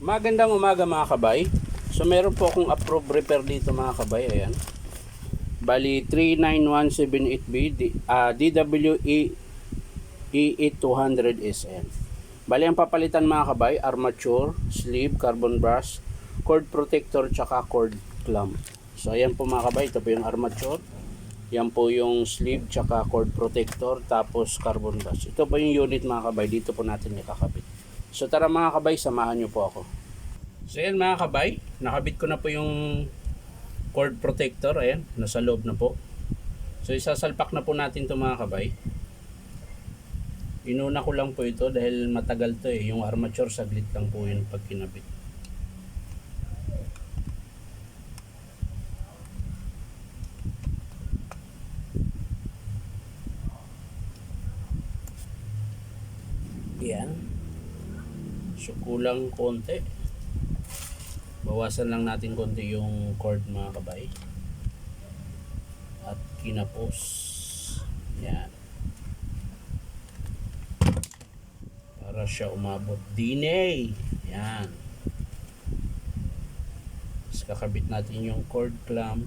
Magandang umaga mga kabay. So meron po akong approved repair dito mga kabay. Ayan. Bali 39178B DWE E8200SN. Bali ang papalitan mga kabay, armature, sleeve, carbon brush, cord protector, tsaka cord clamp. So ayan po mga kabay, ito po yung armature. Yan po yung sleeve, tsaka cord protector, tapos carbon brush. Ito po yung unit mga kabay, dito po natin ikakabit. So tara mga kabay, samahan nyo po ako. So ayan mga kabay, nakabit ko na po yung cord protector. Ayan, nasa loob na po. So isasalpak na po natin ito mga kabay. Inuna ko lang po ito dahil matagal to eh. Yung armature saglit lang po yun pag kinabit. Ayan. So kulang konti. Bawasan lang natin konti yung cord mga kabay. At kinapos. Ayan. Para siya umabot dinay. Ayan. Tapos kakabit natin yung cord clamp.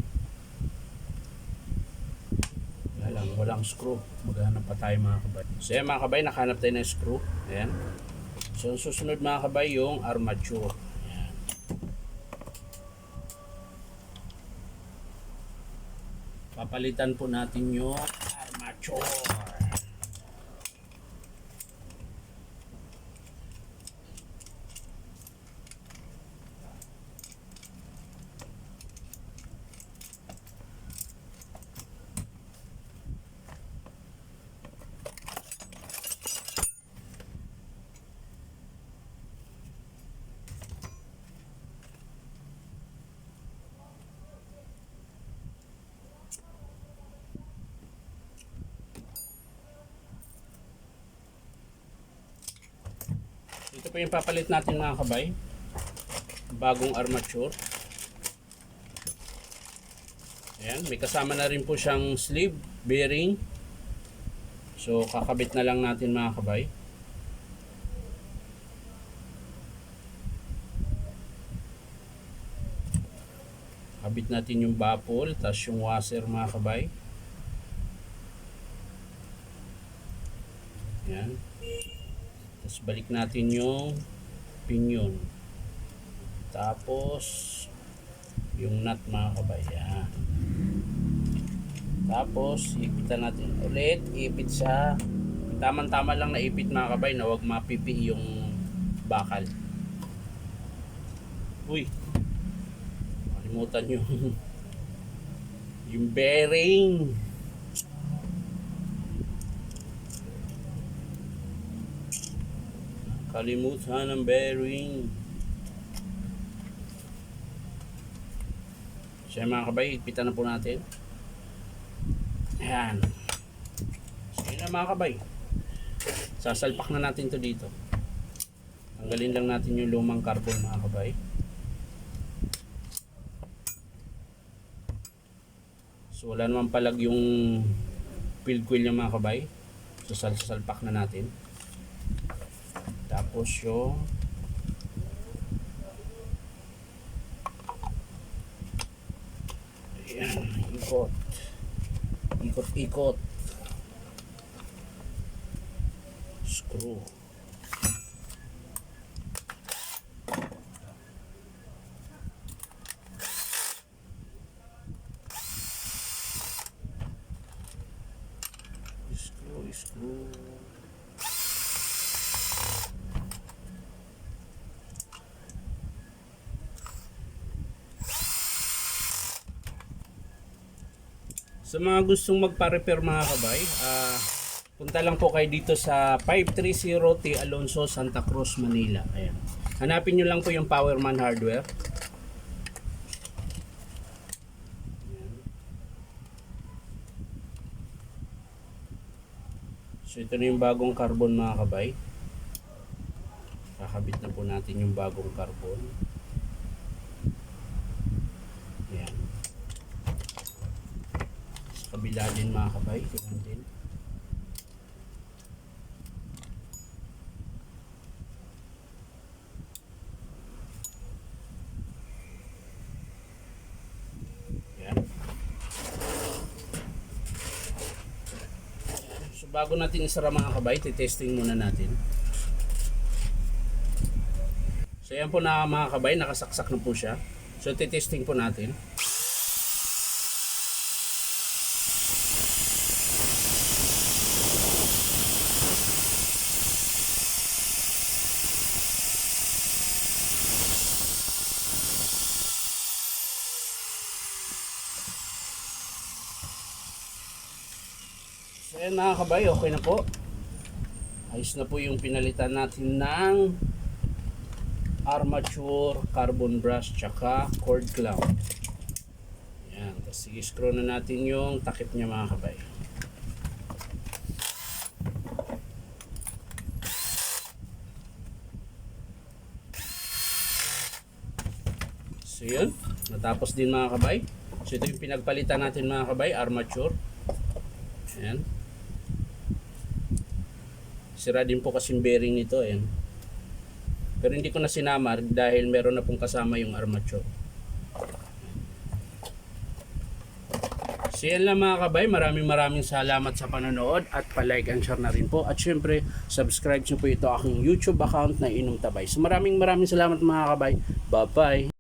Walang screw. Maghanap pa tayo mga kabay. So ayan mga kabay, nakahanap tayo ng screw. Ayan. So susunod mga kabay yung armature. Ayan. Papalitan po natin yung armature. Ito po yung papalit natin mga kabay. Bagong armature. Ayan, may kasama na rin po siyang sleeve, bearing. So kakabit na lang natin mga kabay. Kabit natin yung baffle, tapos yung washer mga kabay. Ayan. Tapos balik natin yung pinion. Tapos yung nut mga kabay. Ayan. Tapos ipitan natin ulit. Ipit sa tamang-tama lang na ipit mga kabay, na huwag mapipi yung bakal. Uy, kalimutan yung bearing. Kalimutan ang bearing. So mga kabay, ipitan na po natin. Ayan. So yun na mga kabay. Sasalpak na natin to dito. Tanggalin lang natin yung lumang carbon mga kabay. So wala naman palag yung field coil yung mga kabay. So sasalpak na natin. Tapos yung ayan, ikot screw. Screw. Sa mga gustong magpa-repair mga kabay, punta lang po kayo dito sa 530 T. Alonso, Santa Cruz, Manila. Ayan. Hanapin nyo lang po yung Powerman Hardware. So ito na yung bagong carbon mga kabay. Kakabit na po natin yung bagong carbon. Ayan. Sa kabila din mga kabay. Tignan din. bago natin isara mga kabay, titesting muna natin. So yan po na mga kabay, nakasaksak na po siya. So titesting po natin. So yan mga kabay, okay na po. Ayos na po yung pinalitan natin ng armature, carbon brush, tsaka cord clamp. Yan, tapos i-screw na natin yung takip niya mga kabay. So yun, natapos din mga kabay. So ito yung pinagpalitan natin mga kabay, armature. Ayan. Sira din po kasing bearing nito, ayan. Pero hindi ko na sinamar dahil meron na pong kasama yung armature. So yan lang mga kabay, maraming salamat sa panonood at palike and share na rin po. At syempre, subscribe nyo po ito aking YouTube account na Inom Tabay. So maraming salamat mga kabay. Bye bye!